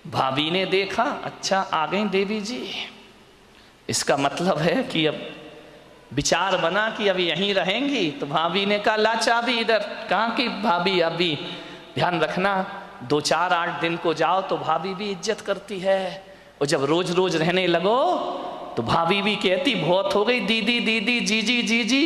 भाभी ने देखा, अच्छा आ गई देवी जी, इसका मतलब है कि अब विचार बना कि अब यहीं रहेंगी। तो भाभी ने कहा ला चाबी इधर। कहा कि भाभी अभी ध्यान रखना 2-4-8 दिन को जाओ तो भाभी भी इज्जत करती है, और जब रोज रोज रहने लगो तो भाभी भी कहती बहुत हो गई दीदी दीदी जीजी जीजी,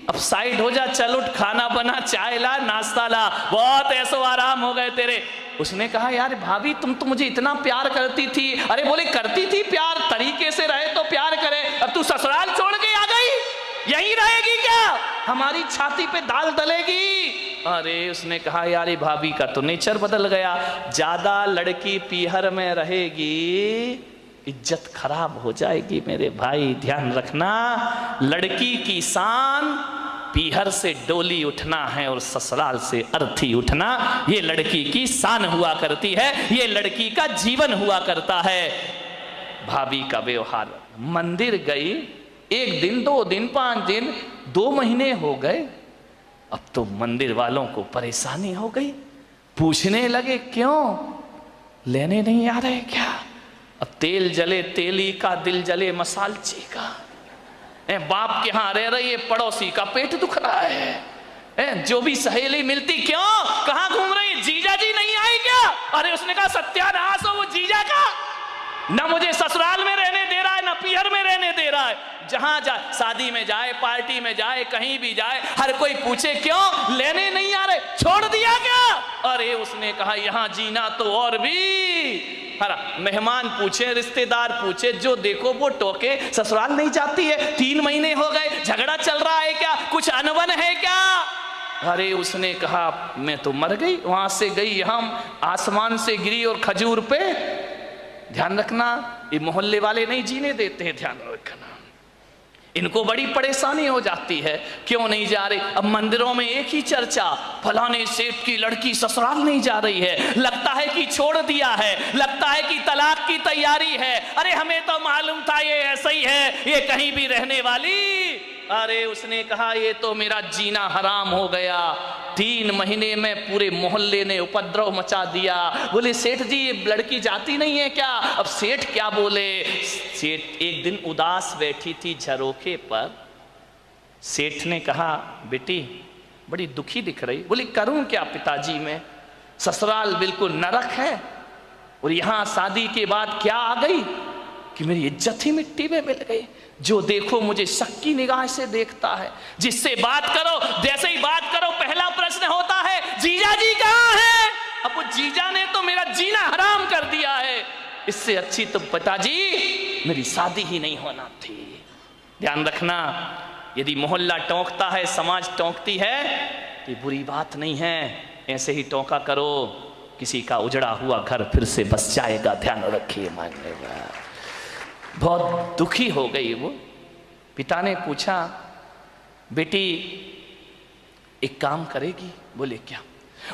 अब साइड हो जा, चल उठ, खाना बना, चाय ला, नाश्ता ला, बहुत ऐसो आराम हो गए तेरे। उसने कहा यार भाभी तुम तो मुझे इतना प्यार करती थी। अरे बोले करती थी प्यार, तरीके से रहे तो प्यार करे, अब तू ससुराल छोड़ के आ गई, यहीं रहेगी क्या, हमारी छाती पे दाल दलेगी। अरे उसने कहा यार भाभी का तो नेचर बदल गया, ज्यादा लड़की पीहर में रहेगी इज्जत खराब हो जाएगी। मेरे भाई ध्यान रखना, लड़की की शान पीहर से डोली उठना है और ससुराल से अर्थी उठना, ये लड़की की शान हुआ करती है, ये लड़की का जीवन हुआ करता है। भाभी का व्यवहार, मंदिर गई 1 दिन 2 दिन 5 दिन 2 महीने हो गए, अब तो मंदिर वालों को परेशानी हो गई, पूछने लगे क्यों लेने नहीं आ रहे क्या। अब तेल जले तेली का, दिल जले मसालची का। बाप के यहाँ रह रही है, पड़ोसी का पेट दुख रहा है। जो भी सहेली मिलती क्यों, कहाँ घूम रही, जीजा जी नहीं आई क्या। अरे उसने कहा सत्यानाश हो वो जीजा का, ना मुझे ससुराल में रहने दे रहा है ना पीहर में रहने दे रहा है। जहां जाए, शादी में जाए, पार्टी में जाए, कहीं भी जाए, हर कोई पूछे क्यों लेने नहीं आ रहे, छोड़ दिया क्या। अरे उसने कहा यहां जीना तो और भी हरा, मेहमान पूछे, रिश्तेदार पूछे, जो देखो वो टोके, ससुराल नहीं जाती है, 3 महीने हो गए, झगड़ा चल रहा है क्या, कुछ अनबन है क्या। अरे उसने कहा मैं तो मर गई, वहां से गई, हम आसमान से गिरी और खजूर पे। ध्यान रखना, ये मोहल्ले वाले नहीं जीने देते हैं, ध्यान रखना, इनको बड़ी परेशानी हो जाती है, क्यों नहीं जा रहे। अब मंदिरों में एक ही चर्चा, फलाने सेठ की लड़की ससुराल नहीं जा रही है, लगता है कि छोड़ दिया है, लगता है कि तलाक की तैयारी है। अरे हमें तो मालूम था ये ऐसा ही है, ये कहीं भी रहने वाली। अरे उसने कहा ये तो मेरा जीना हराम हो गया, 3 महीने में पूरे मोहल्ले ने उपद्रव मचा दिया। बोले सेठ जी ये लड़की जाती नहीं है क्या। अब सेठ क्या बोले, सेठ एक दिन उदास बैठी थी झरोखे पर, सेठ ने कहा बेटी बड़ी दुखी दिख रही। बोली करूं क्या पिताजी, मैं ससुराल बिल्कुल नरक है, और यहां शादी के बाद क्या आ गई कि मेरी इज्जत ही मिट्टी में मिल गई। जो देखो मुझे शक की निगाह से देखता है, जिससे बात करो, जैसे ही बात करो पहला प्रश्न होता है जीजा जी कहाँ है। अब वो जीजा ने तो मेरा जीना हराम कर दिया है, इससे अच्छी तो पिताजी मेरी शादी ही नहीं होना थी। ध्यान रखना, यदि मोहल्ला टोंकता है, समाज टोंकती है, ये बुरी बात नहीं है, ऐसे ही टोंका करो, किसी का उजड़ा हुआ घर फिर से बस जाएगा। ध्यान रखिए, मानेगा। बहुत दुखी हो गई वो। पिता ने पूछा बेटी एक काम करेगी। बोले क्या।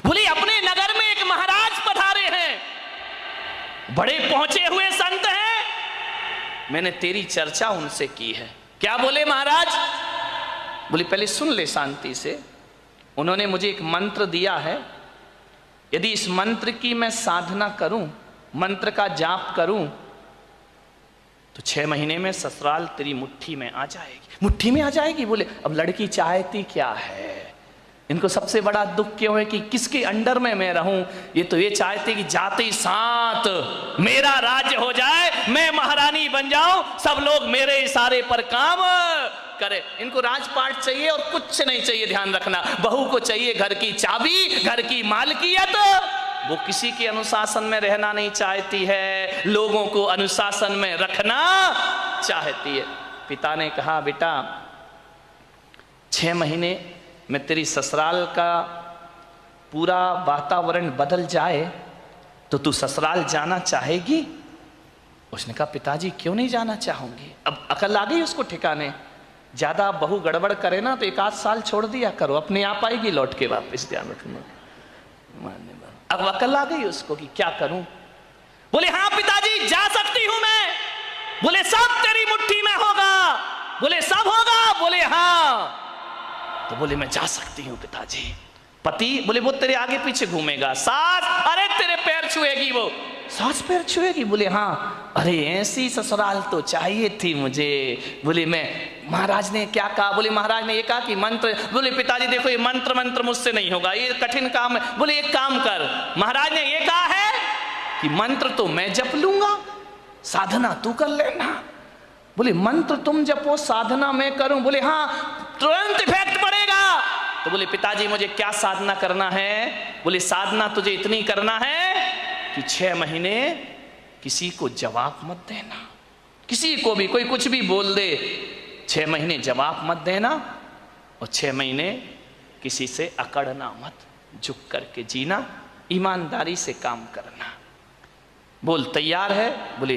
बोले अपने नगर में एक महाराज पधारे हैं, बड़े पहुंचे हुए संत हैं, मैंने तेरी चर्चा उनसे की है। क्या बोले महाराज। बोले पहले सुन ले शांति से, उन्होंने मुझे एक मंत्र दिया है, यदि इस मंत्र की मैं साधना करूं, मंत्र का जाप करूं, तो 6 महीने में ससुराल तेरी मुट्ठी में आ जाएगी। मुट्ठी में आ जाएगी। बोले अब लड़की चाहती क्या है, इनको सबसे बड़ा दुख क्यों है कि किसके अंडर में मैं रहूं। ये तो ये चाहते कि जाते ही साथ मेरा राज्य हो जाए, मैं महारानी बन जाऊं, सब लोग मेरे इशारे पर काम करे। इनको राजपाट चाहिए और कुछ नहीं चाहिए। ध्यान रखना, बहू को चाहिए घर की चाबी, घर की मालकियत। वो किसी के अनुशासन में रहना नहीं चाहती है, लोगों को अनुशासन में रखना चाहती है। पिता ने कहा बेटा 6 महीने में तेरी ससुराल का पूरा वातावरण बदल जाए तो तू ससुराल जाना चाहेगी। उसने कहा पिताजी क्यों नहीं जाना चाहूंगी। अब अकल आ गई उसको ठिकाने, ज्यादा बहू गड़बड़ करे ना तो 1-8 साल छोड़ दिया करो, अपने आप आएगी लौट के वापस। ध्यान रखना, अब अकल आ गई उसको कि क्या करूं। बोले हाँ पिताजी जा सकती हूं मैं। बोले सब तेरी मुट्ठी में होगा। बोले सब होगा। बोले हाँ। तो बोले मैं जा सकती हूं पिताजी। पति बोले वो तेरे आगे पीछे घूमेगा, सास अरे तेरे पैर छुएगी वो। सास पैर छुएगी? बोले हाँ। अरे ऐसी ससुराल तो चाहिए थी मुझे। बोले मैं, महाराज ने क्या कहा? बोले महाराज ने ये कहा कि मंत्र। बोले पिताजी देखो ये मंत्र मुझसे नहीं होगा, ये कठिन काम है। बोले एक काम कर, महाराज ने ये कहा है कि मंत्र तो मैं जप लूंगा, साधना तू कर लेना। बोले मंत्र तुम जपो, साधना मैं करूं? बोले हाँ, तुरंत इफेक्ट पड़ेगा। तो बोले पिताजी मुझे क्या साधना करना है? बोले साधना तुझे इतनी करना है कि 6 महीने किसी को जवाब मत देना, किसी को भी कोई कुछ भी बोल दे, 6 महीने जवाब मत देना, और 6 महीने किसी से अकड़ना मत, झुक करके जीना, ईमानदारी से काम करना। बोल तैयार है? बोले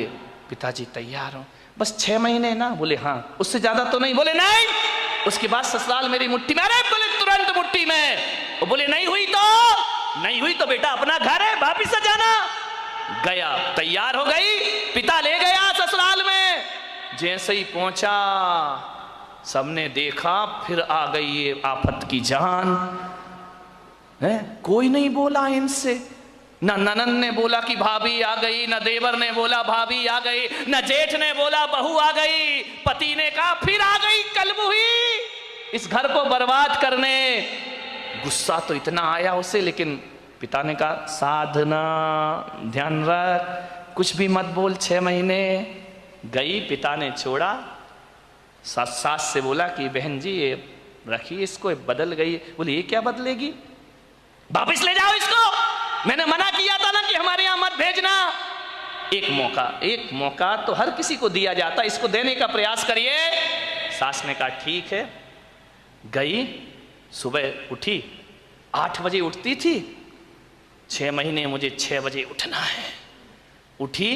पिताजी तैयार हूं, बस 6 महीने ना? बोले हाँ। उससे ज्यादा तो नहीं? बोले नहीं, उसके बाद ससुराल मेरी मुट्ठी में। अरे बोले तुरंत मुट्ठी में। वो बोले नहीं हुई तो बेटा अपना घर है, वापिस आ जाना। गया, तैयार हो गई, पिता ले गया ससुराल में। जैसे ही पहुंचा सबने देखा, फिर आ गई ये आफत की जान है। कोई नहीं बोला इनसे, ना ननन ने बोला कि भाभी आ गई, ना देवर ने बोला भाभी आ गई, ना जेठ ने बोला बहू आ गई। पति ने कहा फिर आ गई कलमुही इस घर को बर्बाद करने। गुस्सा तो इतना आया उसे, लेकिन पिता ने कहा साधना, ध्यान रख, कुछ भी मत बोल। 6 महीने गई, पिता ने छोड़ा। सास से बोला कि बहन जी ये रखिए इसको, बदल गई। बोले ये क्या बदलेगी? वापिस ले जाओ इसको, मैंने मना किया था ना कि हमारे यहां मत भेजना। एक मौका तो हर किसी को दिया जाता, इसको देने का प्रयास करिए। सास ने कहा ठीक है। गई, सुबह उठी, 8 बजे उठती थी, 6 महीने मुझे 6 बजे उठना है। उठी,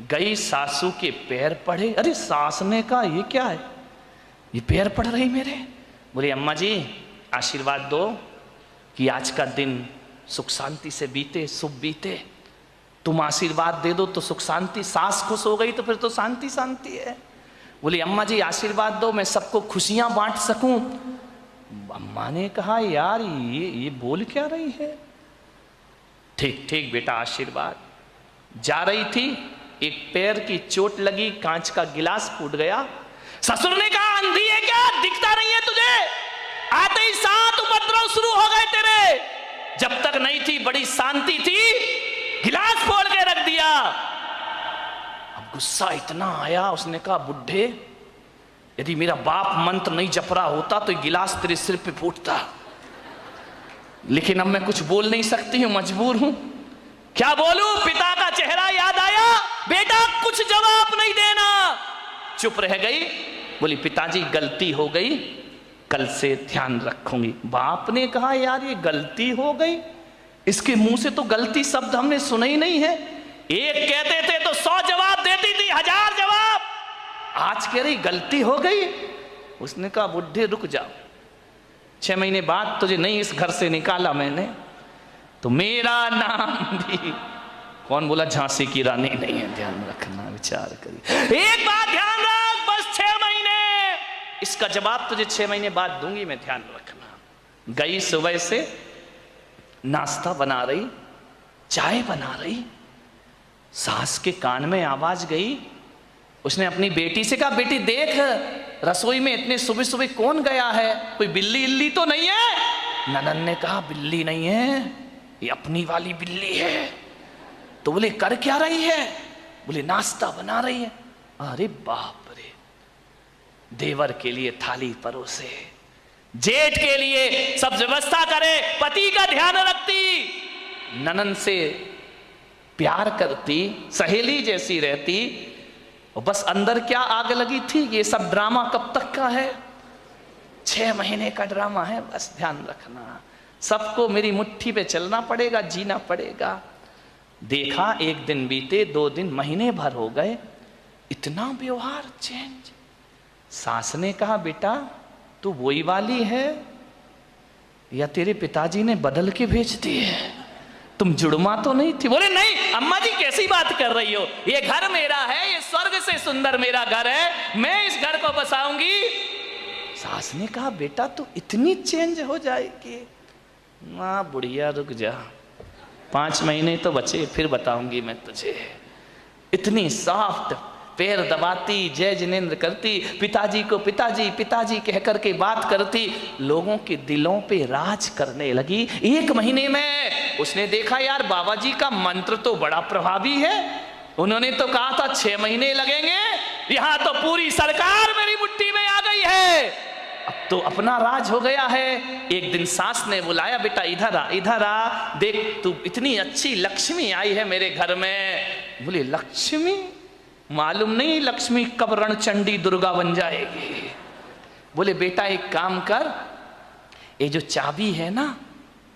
गई, सासू के पैर पड़े। अरे सास ने कहा ये क्या है, ये पैर पड़ रही मेरे। बोले अम्मा जी आशीर्वाद दो कि आज का दिन सुख शांति से बीते, शुभ बीते। तुम आशीर्वाद दे दो तो सुख शांति। सास खुश हो गई तो फिर तो शांति शांति है। बोली अम्मा जी आशीर्वाद दो मैं सबको खुशियां बांट सकूं। अम्मा ने कहा यार ये बोल क्या रही है? ठीक ठीक बेटा आशीर्वाद। जा रही थी, एक पैर की चोट लगी, कांच का गिलास फूट गया। ससुर ने कहा अंधी है क्या, दिखता नहीं है तुझे? आते ही 7 उपद्रव शुरू हो गए तेरे। जब तक नहीं थी बड़ी शांति थी, गिलास फोड़ के रख दिया। अब गुस्सा इतना आया, उसने कहा बुढ़े यदि मेरा बाप मंत्र नहीं जप रहा होता तो गिलास तेरे सिर पे फूटता, लेकिन अब मैं कुछ बोल नहीं सकती हूं, मजबूर हूं। क्या बोलूं? पिता का चेहरा याद आया। बेटा कुछ जवाब नहीं देना। चुप रह गई। बोली पिताजी गलती हो गई, कल से ध्यान रखूंगी। बाप ने कहा यार ये गलती हो गई, इसके मुंह से तो गलती शब्द हमने सुना ही नहीं है। एक कहते थे तो 100 जवाब देती थी, 1000 जवाब। आज कह रही गलती हो गई। उसने कहा बुढ़े रुक जाओ, 6 महीने बाद तुझे नहीं इस घर से निकाला मैंने तो मेरा नाम भी, कौन बोला झांसी की रानी नहीं है। ध्यान रखना, विचार करिए। एक बात ध्यान रख, बस 6 महीने, इसका जवाब तुझे 6 महीने बाद दूंगी मैं, ध्यान रखना। गई सुबह से नाश्ता बना रही, चाय बना रही, सास के कान में आवाज गई। उसने अपनी बेटी से कहा बेटी देख रसोई में इतने सुबह सुबह कौन गया है, कोई बिल्ली इल्ली तो नहीं है? ननन ने कहा बिल्ली नहीं है, ये अपनी वाली बिल्ली है। तो बोले कर क्या रही है? बोले नाश्ता बना रही है। अरे बाप रे, देवर के लिए थाली परोसे, जेठ के लिए सब व्यवस्था करे, पति का ध्यान रखती, ननन से प्यार करती, सहेली जैसी रहती, और बस अंदर क्या आग लगी थी, ये सब ड्रामा कब तक का है? 6 महीने का ड्रामा है। बस ध्यान रखना, सबको मेरी मुट्ठी पे चलना पड़ेगा, जीना पड़ेगा। देखा 1 दिन बीते, 2 दिन, महीने भर हो गए, इतना व्यवहार चेंज। सास ने कहा बेटा तू वही वाली है या तेरे पिताजी ने बदल के भेज दी है, तुम जुड़मा तो नहीं थी? बोले नहीं अम्मा जी कैसी बात कर रही हो, ये घर मेरा है, ये स्वर्ग से सुंदर मेरा घर है, मैं इस घर को बसाऊंगी। सास ने कहा बेटा तू इतनी चेंज हो जाएगी? मां बुढ़िया रुक जा, 5 महीने तो बचे, फिर बताऊंगी मैं तुझे। इतनी सॉफ्ट, पैर दबाती, जय जिनेंद्र करती, पिताजी को पिताजी पिताजी कह करके बात करती, लोगों के दिलों पे राज करने लगी। 1 महीने में उसने देखा यार बाबा जी का मंत्र तो बड़ा प्रभावी है। उन्होंने तो कहा था 6 महीने लगेंगे, यहां तो पूरी सरकार मेरी मुट्ठी में आ गई है, अब तो अपना राज हो गया है। एक दिन सास ने बुलाया, बेटा इधर आ, इधर आ, देख तू इतनी अच्छी लक्ष्मी आई है मेरे घर में। बोले लक्ष्मी? मालूम नहीं लक्ष्मी कब रणचंडी दुर्गा बन जाएगी। बोले बेटा एक काम कर, ये जो चाबी है ना,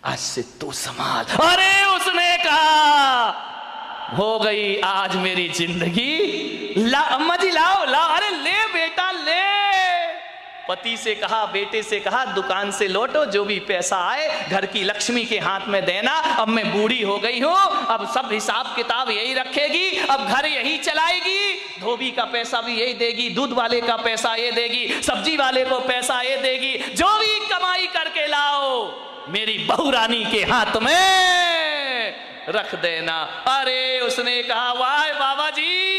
आज से तू संभाल। अरे उसने कहा हो गई आज मेरी जिंदगी, ला अम्मा जी लाओ लाओ, अरे ले बेटा ले। पति से कहा, बेटे से कहा, दुकान से लौटो, जो भी पैसा आए घर की लक्ष्मी के हाथ में देना। अब मैं बूढ़ी हो गई हूं, अब सब हिसाब किताब यही रखेगी, अब घर यही चलाएगी, धोबी का पैसा भी यही देगी, दूध वाले का पैसा ये देगी, सब्जी वाले को पैसा ये देगी, जो भी कमाई करके लाओ मेरी बहू रानी के हाथ में रख देना। अरे उसने कहा वाह बाबा जी,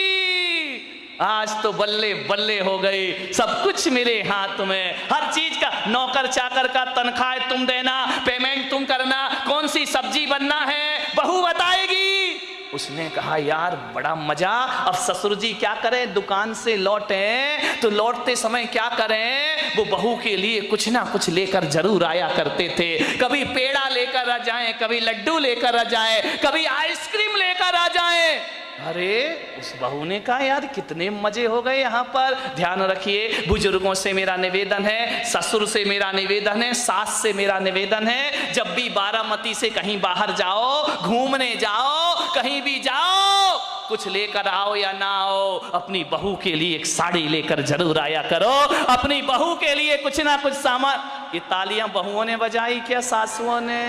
आज तो बल्ले बल्ले हो गई, सब कुछ मेरे हाथ में, हर चीज का, नौकर चाकर का तनख्वाह तुम देना, पेमेंट तुम करना, कौन सी सब्जी बनना है बहू बताएगी। उसने कहा यार बड़ा मजा। अब ससुर जी क्या करें, दुकान से लौटे तो लौटते समय क्या करें, वो बहू के लिए कुछ ना कुछ लेकर जरूर आया करते थे। कभी पेड़ा लेकर आ जाए, कभी लड्डू लेकर आ जाए, कभी आइसक्रीम लेकर आ जाए। अरे उस बहू ने कहा यार कितने मजे हो गए यहाँ पर। ध्यान रखिए, बुजुर्गों से मेरा निवेदन है, ससुर से मेरा निवेदन है, सास से मेरा निवेदन है, जब भी बारामती से कहीं बाहर जाओ, घूमने जाओ, कहीं भी जाओ, कुछ लेकर आओ या ना आओ, अपनी बहू के लिए एक साड़ी लेकर जरूर आया करो, अपनी बहू के लिए कुछ ना कुछ सामान। ये तालियां बहुओं ने बजाई क्या सासुओं ने?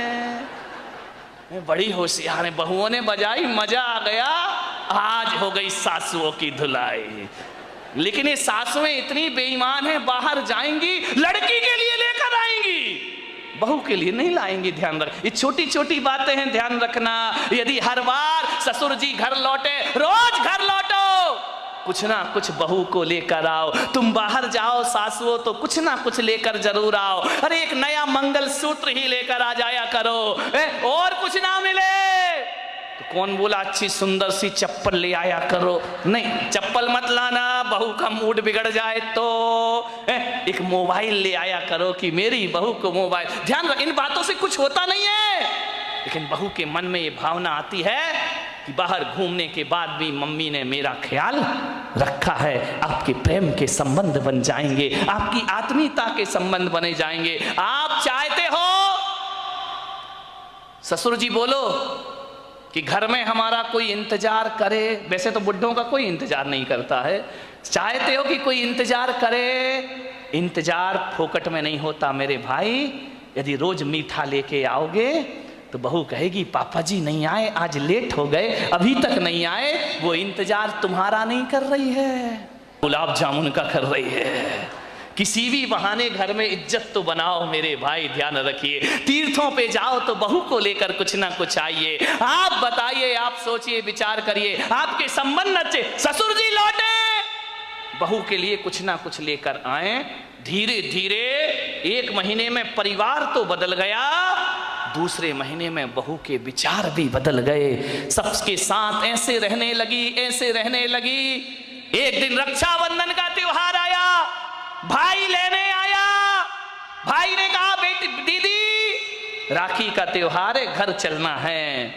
बड़ी होशियार है, बहुओं ने बजाई, मजा आ गया। आज हो गई सासुओं की धुलाई। लेकिन ये सासुएं इतनी बेईमान हैं, बाहर जाएंगी लड़की के लिए लेकर आएंगी, बहू के लिए नहीं लाएंगी। ध्यान रख, ये छोटी छोटी बातें हैं, ध्यान रखना। यदि हर बार ससुर जी घर लौटे, रोज घर लौटो, कुछ ना कुछ बहू को लेकर आओ। तुम बाहर जाओ सासुओं तो कुछ ना कुछ लेकर जरूर आओ। अरे एक नया मंगल सूत्र ही लेकर आ जाया करो, और कुछ ना मिले तो कौन बोला अच्छी सुंदर सी चप्पल ले आया करो, नहीं चप्पल मत लाना, बहू का मूड बिगड़ जाए तो। एक मोबाइल ले आया करो कि मेरी बहू को मोबाइल। ध्यान रख, इन बातों से कुछ होता नहीं है, लेकिन बहू के मन में ये भावना आती है कि बाहर घूमने के बाद भी मम्मी ने मेरा ख्याल रखा है। आपके प्रेम के संबंध बन जाएंगे, आपकी आत्मीयता के संबंध बने जाएंगे। आप चाहते हो ससुर जी बोलो कि घर में हमारा कोई इंतजार करे, वैसे तो बुढ़ों का कोई इंतजार नहीं करता है, चाहते हो कि कोई इंतजार करे। इंतजार फोकट में नहीं होता मेरे भाई। यदि रोज मीठा लेके आओगे तो बहू कहेगी पापा जी नहीं आए, आज लेट हो गए, अभी तक नहीं आए। वो इंतजार तुम्हारा नहीं कर रही है, गुलाब जामुन का कर रही है। किसी भी बहाने घर में इज्जत तो बनाओ मेरे भाई, ध्यान रखिए। तीर्थों पे जाओ तो बहू को लेकर कुछ ना कुछ आइए। आप बताइए, आप सोचिए, विचार करिए, आपके संबंध अच्छे, ससुर जी लौटे, बहू के लिए कुछ ना कुछ लेकर आए। धीरे धीरे 1 महीने में परिवार तो बदल गया, दूसरे महीने में बहू के विचार भी बदल गए। सबके साथ ऐसे रहने लगी, ऐसे रहने लगी। एक दिन रक्षाबंधन का त्योहार आया, भाई लेने आया। भाई ने कहा बेटी दीदी राखी का त्योहार है, घर चलना है।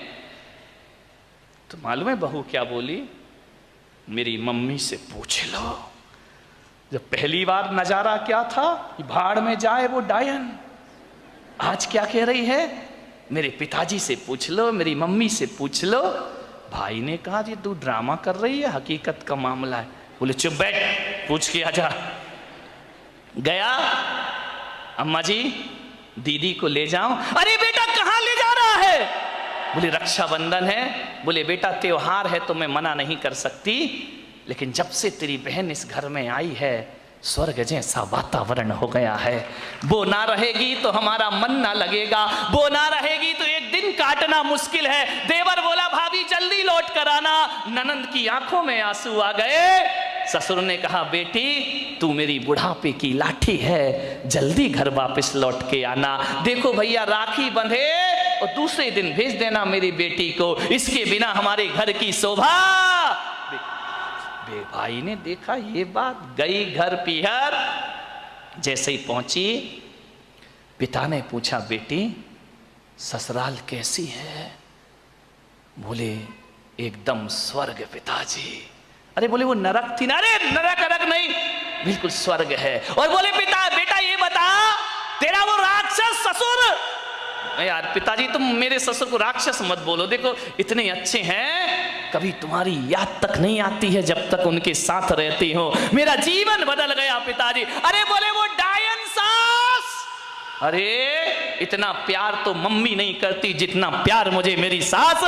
तो मालूम है बहू क्या बोली? मेरी मम्मी से पूछ लो। जब पहली बार नजारा क्या था, भाड़ में जाए वो डायन, आज क्या कह रही है? मेरे पिताजी से पूछ लो, मेरी मम्मी से पूछ लो। भाई ने कहा ये तू ड्रामा कर रही है, हकीकत का मामला है। बोले चुप बैठ, पूछ के आजा। गया, अम्मा जी दीदी को ले जाऊं। अरे बेटा कहां ले जा रहा है? बोले रक्षाबंधन है। बोले बेटा त्योहार है तो मैं मना नहीं कर सकती, लेकिन जब से तेरी बहन इस घर में आई है स्वर्ग जैसा वातावरण हो गया है। वो ना रहेगी तो हमारा मन ना लगेगा, वो ना रहेगी तो एक दिन काटना मुश्किल है। देवर बोला भाभी जल्दी लौट कर आना। ननंद की आंखों में आंसू आ गए। ससुर ने कहा बेटी तू मेरी बुढ़ापे की लाठी है, जल्दी घर वापस लौट के आना। देखो भैया राखी बंधे और दूसरे दिन भेज देना मेरी बेटी को, इसके बिना हमारे घर की शोभा। भाई ने देखा ये बात, गई घर पीहर। जैसे ही पहुंची पिता ने पूछा बेटी ससुराल कैसी है? बोले एकदम स्वर्ग पिताजी। अरे बोले वो नरक थी ना? अरे नरक नरक नहीं, बिल्कुल स्वर्ग है। और बोले पिता बेटा ये बता तेरा वो राक्षस ससुर। यार पिताजी तुम मेरे ससुर को राक्षस मत बोलो, देखो इतने अच्छे हैं, कभी तुम्हारी याद तक नहीं आती है जब तक उनके साथ रहती हो। मेरा जीवन बदल गया पिताजी। अरे बोले वो डायन सास। अरे इतना प्यार तो मम्मी नहीं करती जितना प्यार मुझे मेरी सास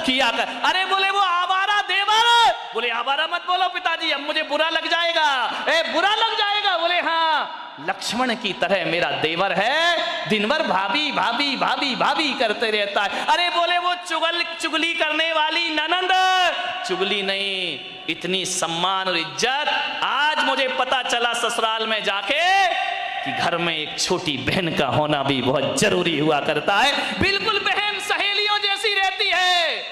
किया कर। अरे बोले वो आवारा देवर। बोले आवारा मत बोलो पिताजी, अब मुझे बुरा लग जाएगा। बुरा लग जाएगा? बोले हाँ लक्ष्मण की तरह मेरा देवर है, दिन भर भाभी भाभी भाभी भाभी करते रहता है। अरे बोले वो चुगली करने वाली ननंद। चुगली नहीं, इतनी सम्मान और इज्जत आज मुझे पता चला ससुराल में जाके कि घर में एक छोटी बहन का होना भी बहुत जरूरी हुआ करता है। बिल्कुल बहन सहेलियों जैसी रहती है।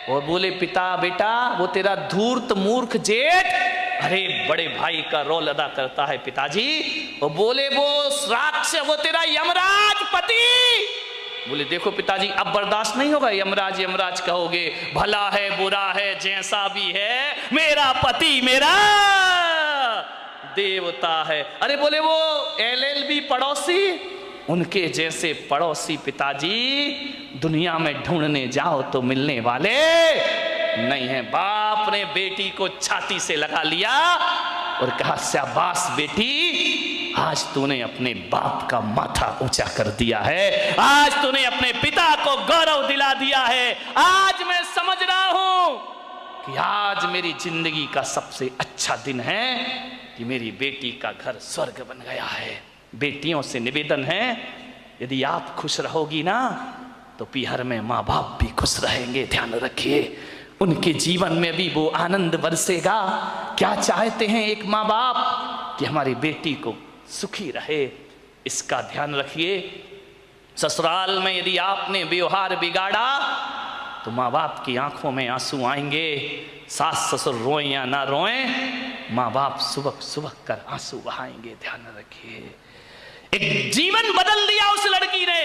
और बोले पिता बेटा वो तेरा धूर्त मूर्ख जेठ अरे बड़े भाई का रोल अदा करता है पिताजी। और बोले वो राक्षस वो तेरा यमराज पति। बोले देखो पिताजी अब बर्दाश्त नहीं होगा, यमराज यमराज कहोगे, भला है बुरा है जैसा भी है मेरा पति मेरा देवता है। अरे बोले वो LLB पड़ोसी, उनके जैसे पड़ोसी पिताजी दुनिया में ढूंढने जाओ तो मिलने वाले नहीं है। बाप ने बेटी को छाती से लगा लिया और कहा शाबाश बेटी, आज तूने अपने बाप का माथा ऊंचा कर दिया है, आज तूने अपने पिता को गौरव दिला दिया है। आज मैं समझ रहा हूं कि आज मेरी जिंदगी का सबसे अच्छा दिन है कि मेरी बेटी का घर स्वर्ग बन गया है। बेटियों से निवेदन है यदि आप खुश रहोगी ना तो पीहर में माँ बाप भी खुश रहेंगे। ध्यान रखिए उनके जीवन में भी वो आनंद बरसेगा। क्या चाहते हैं एक माँ बाप कि हमारी बेटी को सुखी रहे, इसका ध्यान रखिए। ससुराल में यदि आपने व्यवहार बिगाड़ा तो माँ बाप की आंखों में आंसू आएंगे। सास ससुर रोएं या ना रोएं, माँ बाप सुबह सुबह कर आंसू बहाएंगे। ध्यान रखिए। एक जीवन बदल दिया उस लड़की ने।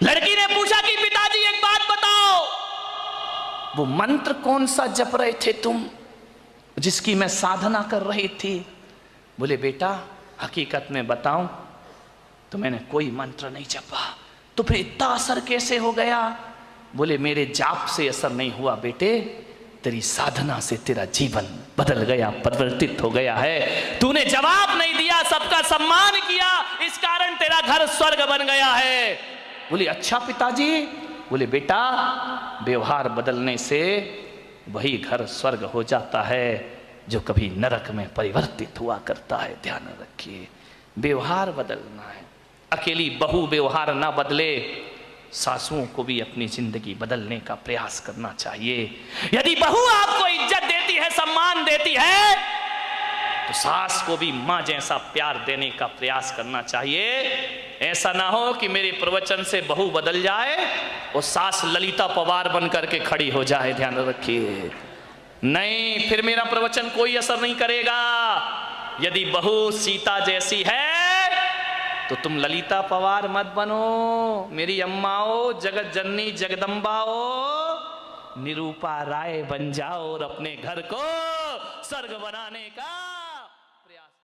लड़की ने पूछा कि पिताजी एक बात बताओ, वो मंत्र कौन सा जप रहे थे तुम जिसकी मैं साधना कर रही थी? बोले बेटा हकीकत में बताऊं तो मैंने कोई मंत्र नहीं जपा। तो फिर इतना असर कैसे हो गया? बोले मेरे जाप से असर नहीं हुआ बेटे, तेरी साधना से तेरा जीवन बदल गया, परिवर्तित हो गया है। तूने जवाब नहीं दिया, सबका सम्मान किया, इस कारण तेरा घर स्वर्ग बन गया है। बोले अच्छा पिताजी। बोले बेटा व्यवहार बदलने से वही घर स्वर्ग हो जाता है जो कभी नरक में परिवर्तित हुआ करता है। ध्यान रखिए व्यवहार बदलना है। अकेली बहू व्यवहार ना बदले, सासुओं को भी अपनी जिंदगी बदलने का प्रयास करना चाहिए। यदि बहू आपको इज्जत देती है, सम्मान देती है, तो सास को भी मां जैसा प्यार देने का प्रयास करना चाहिए। ऐसा ना हो कि मेरे प्रवचन से बहू बदल जाए और सास ललिता पवार बन करके खड़ी हो जाए। ध्यान रखिए नहीं, फिर मेरा प्रवचन कोई असर नहीं करेगा। यदि बहू सीता जैसी है तो तुम ललिता पवार मत बनो, मेरी अम्माओ, जगत जननी जगदम्बाओ, निरूपा राय बन जाओ और अपने घर को स्वर्ग बनाने का